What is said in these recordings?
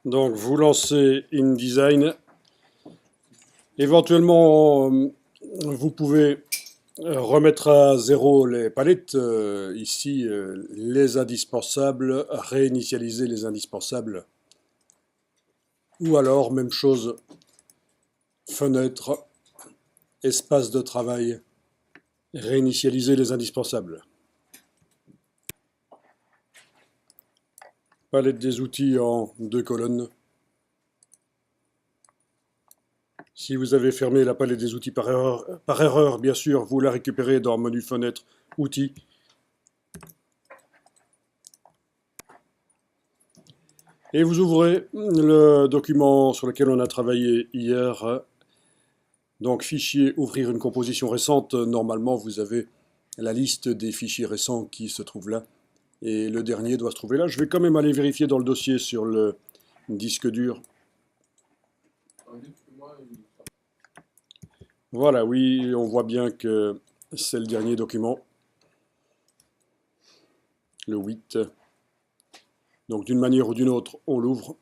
Donc vous lancez InDesign. Éventuellement, vous pouvez remettre à zéro les palettes. Ici, les indispensables, réinitialiser les indispensables. Ou alors, même chose, fenêtre, espace de travail, réinitialiser les indispensables. Palette des outils en 2 colonnes. Si vous avez fermé la palette des outils par erreur, bien sûr, vous la récupérez dans menu fenêtre, outils. Et vous ouvrez le document sur lequel on a travaillé hier. Donc fichier, ouvrir une composition récente. Normalement, vous avez la liste des fichiers récents qui se trouvent là. Et le dernier doit se trouver là. Je vais quand même aller vérifier dans le dossier sur le disque dur. Voilà, oui, on voit bien que c'est le dernier document. Le 8. Donc d'une manière ou d'une autre, on l'ouvre.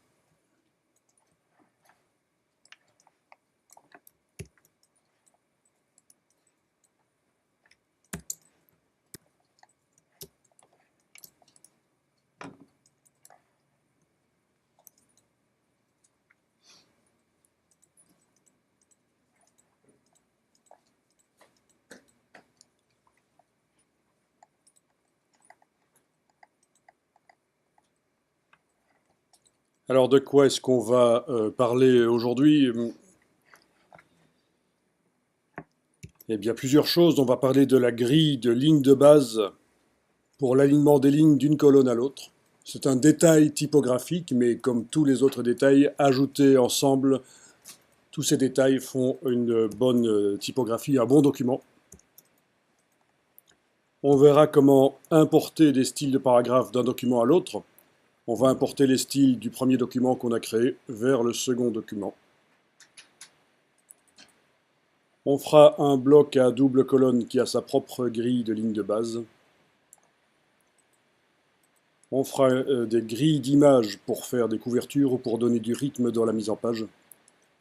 Alors de quoi est-ce qu'on va parler aujourd'hui? Eh bien plusieurs choses. On va parler de la grille de lignes de base pour l'alignement des lignes d'une colonne à l'autre. C'est un détail typographique, mais comme tous les autres détails, ajoutés ensemble, tous ces détails font une bonne typographie, un bon document. On verra comment importer des styles de paragraphes d'un document à l'autre. On va importer les styles du premier document qu'on a créé vers le second document. On fera un bloc à double colonne qui a sa propre grille de lignes de base. On fera des grilles d'images pour faire des couvertures ou pour donner du rythme dans la mise en page.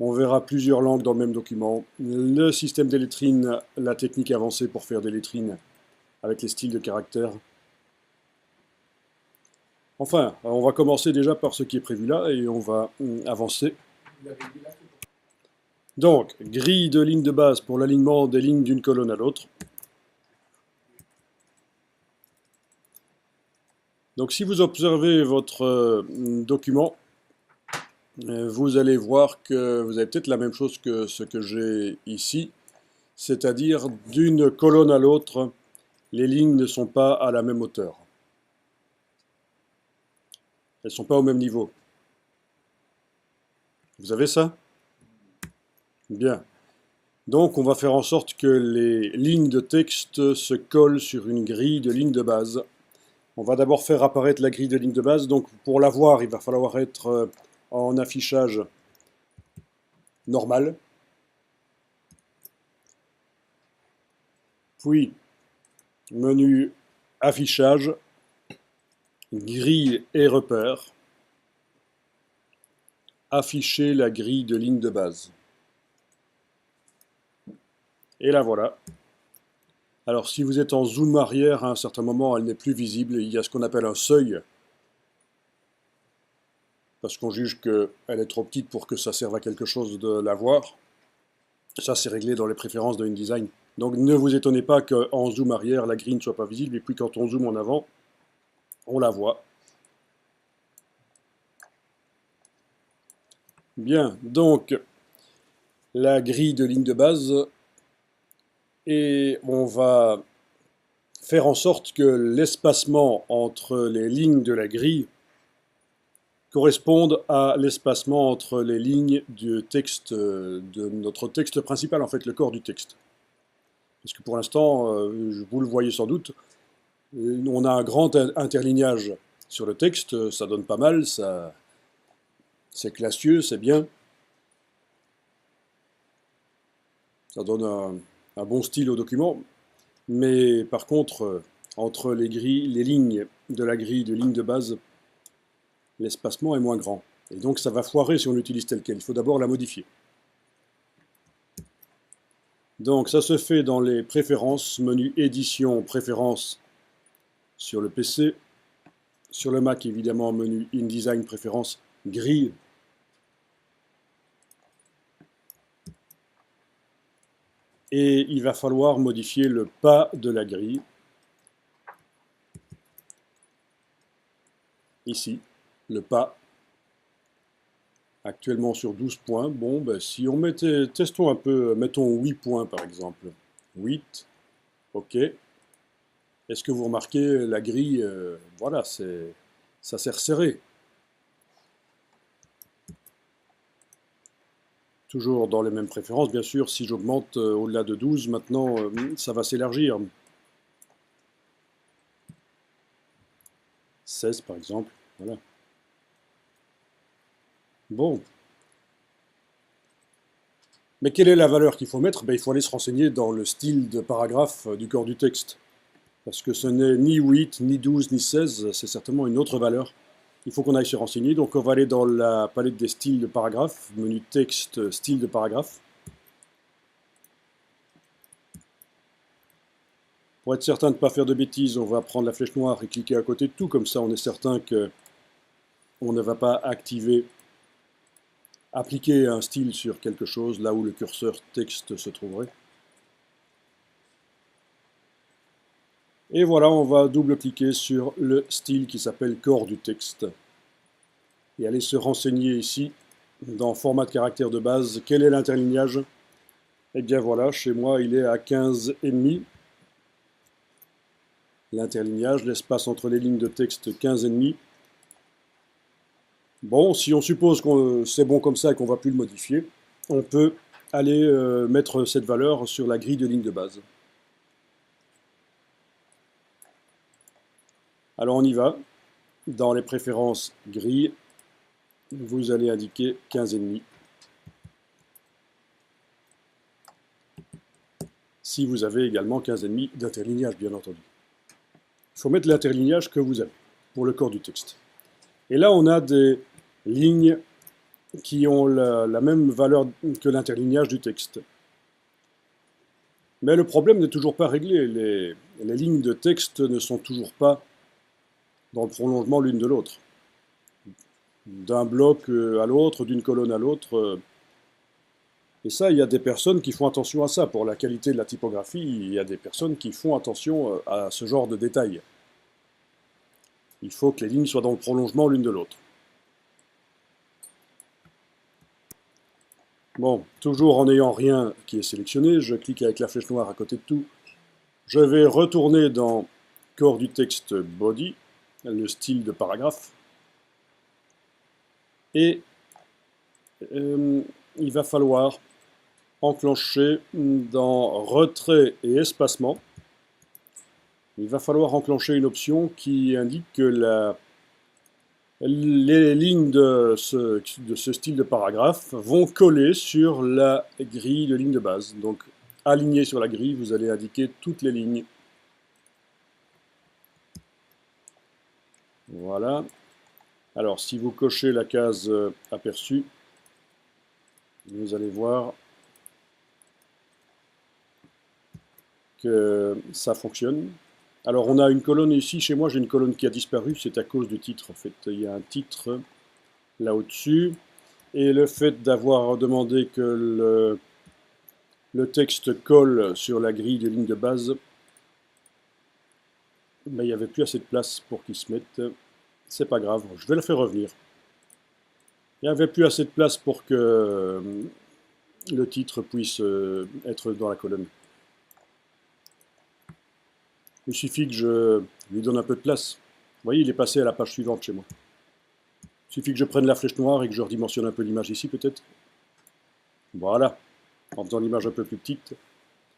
On verra plusieurs langues dans le même document. Le système des lettrines, la technique avancée pour faire des lettrines avec les styles de caractères. Enfin, on va commencer déjà par ce qui est prévu là et on va avancer. Donc, grille de lignes de base pour l'alignement des lignes d'une colonne à l'autre. Donc si vous observez votre document, vous allez voir que vous avez peut-être la même chose que ce que j'ai ici, c'est-à-dire d'une colonne à l'autre, les lignes ne sont pas à la même hauteur. Elles ne sont pas au même niveau. Vous avez ça? Bien. Donc on va faire en sorte que les lignes de texte se collent sur une grille de lignes de base. On va d'abord faire apparaître la grille de lignes de base. Donc pour la voir, il va falloir être en affichage normal. Puis menu affichage, grille et repères. Afficher la grille de lignes de base. Et la voilà. Alors si vous êtes en zoom arrière, à un certain moment, elle n'est plus visible. Il y a ce qu'on appelle un seuil, parce qu'on juge qu'elle est trop petite pour que ça serve à quelque chose de la voir. Ça, c'est réglé dans les préférences de InDesign. Donc ne vous étonnez pas qu'en zoom arrière, la grille ne soit pas visible, et puis quand on zoome en avant, on la voit. Bien, donc la grille de ligne de base, et on va faire en sorte que l'espacement entre les lignes de la grille corresponde à l'espacement entre les lignes du texte, de notre texte principal, en fait, le corps du texte. Parce que pour l'instant, vous le voyez sans doute, on a un grand interlignage sur le texte, ça donne pas mal, c'est classieux, c'est bien. Ça donne un bon style au document. Mais par contre, entre les lignes de la grille de ligne de base, l'espacement est moins grand. Et donc ça va foirer si on l'utilise tel quel. Il faut d'abord la modifier. Donc ça se fait dans les préférences, menu édition, préférences sur le PC. Sur le Mac, évidemment, menu InDesign, préférences, grille. Et il va falloir modifier le pas de la grille. Ici, le pas. Actuellement sur 12 points. Bon, ben, si on mettait, testons un peu, mettons 8 points par exemple. 8, ok. Est-ce que vous remarquez la grille, voilà, ça s'est resserré. Toujours dans les mêmes préférences, bien sûr, si j'augmente au-delà de 12, maintenant, ça va s'élargir. 16 par exemple, voilà. Bon. Mais quelle est la valeur qu'il faut mettre? Ben, il faut aller se renseigner dans le style de paragraphe du corps du texte. Parce que ce n'est ni 8, ni 12, ni 16, c'est certainement une autre valeur. Il faut qu'on aille se renseigner. Donc on va aller dans la palette des styles de paragraphe, menu texte, style de paragraphe. Pour être certain de ne pas faire de bêtises, on va prendre la flèche noire et cliquer à côté de tout. Comme ça, on est certain qu'on ne va pas appliquer un style sur quelque chose, là où le curseur texte se trouverait. Et voilà, on va double-cliquer sur le style qui s'appelle corps du texte. Et aller se renseigner ici, dans format de caractère de base, quel est l'interlignage. Et bien voilà, chez moi il est à 15,5. L'interlignage, l'espace entre les lignes de texte 15,5. Bon, si on suppose que c'est bon comme ça et qu'on ne va plus le modifier, on peut aller mettre cette valeur sur la grille de ligne de base. Alors on y va. Dans les préférences grille, vous allez indiquer 15,5. Si vous avez également 15,5 d'interlignage, bien entendu. Il faut mettre l'interlignage que vous avez pour le corps du texte. Et là, on a des lignes qui ont la même valeur que l'interlignage du texte. Mais le problème n'est toujours pas réglé. Les lignes de texte ne sont toujours pas dans le prolongement l'une de l'autre. D'un bloc à l'autre, d'une colonne à l'autre. Et ça, il y a des personnes qui font attention à ça. Pour la qualité de la typographie, il y a des personnes qui font attention à ce genre de détails. Il faut que les lignes soient dans le prolongement l'une de l'autre. Bon, toujours en n'ayant rien qui est sélectionné, je clique avec la flèche noire à côté de tout. Je vais retourner dans corps du texte body, le style de paragraphe. Et il va falloir enclencher dans retrait et espacement. Il va falloir enclencher une option qui indique que les lignes de ce style de paragraphe vont coller sur la grille de ligne de base. Donc, aligné sur la grille, vous allez indiquer toutes les lignes. Voilà. Alors, si vous cochez la case aperçue, vous allez voir que ça fonctionne. Alors, on a une colonne ici. Chez moi, j'ai une colonne qui a disparu. C'est à cause du titre, en fait. Il y a un titre là au-dessus. Et le fait d'avoir demandé que le texte colle sur la grille de ligne de base, ben, il n'y avait plus assez de place pour qu'il se mette. C'est pas grave, je vais le faire revenir. Il n'y avait plus assez de place pour que le titre puisse être dans la colonne. Il suffit que je lui donne un peu de place. Vous voyez, il est passé à la page suivante chez moi. Il suffit que je prenne la flèche noire et que je redimensionne un peu l'image ici, peut-être. Voilà, en faisant l'image un peu plus petite.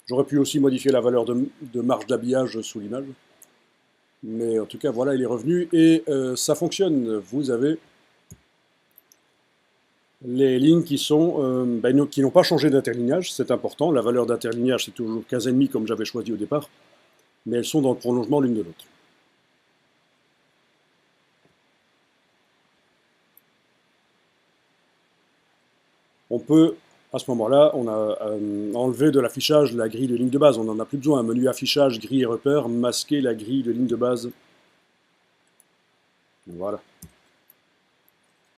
J'aurais pu aussi modifier la valeur de marge d'habillage sous l'image. Mais en tout cas, voilà, il est revenu et ça fonctionne. Vous avez les lignes qui qui n'ont pas changé d'interlignage, c'est important. La valeur d'interlignage, c'est toujours 15,5 comme j'avais choisi au départ. Mais elles sont dans le prolongement l'une de l'autre. on peut, à ce moment-là, on a enlevé de l'affichage la grille de ligne de base. On n'en a plus besoin. Un menu affichage, grille et repères, masquer la grille de ligne de base. Voilà.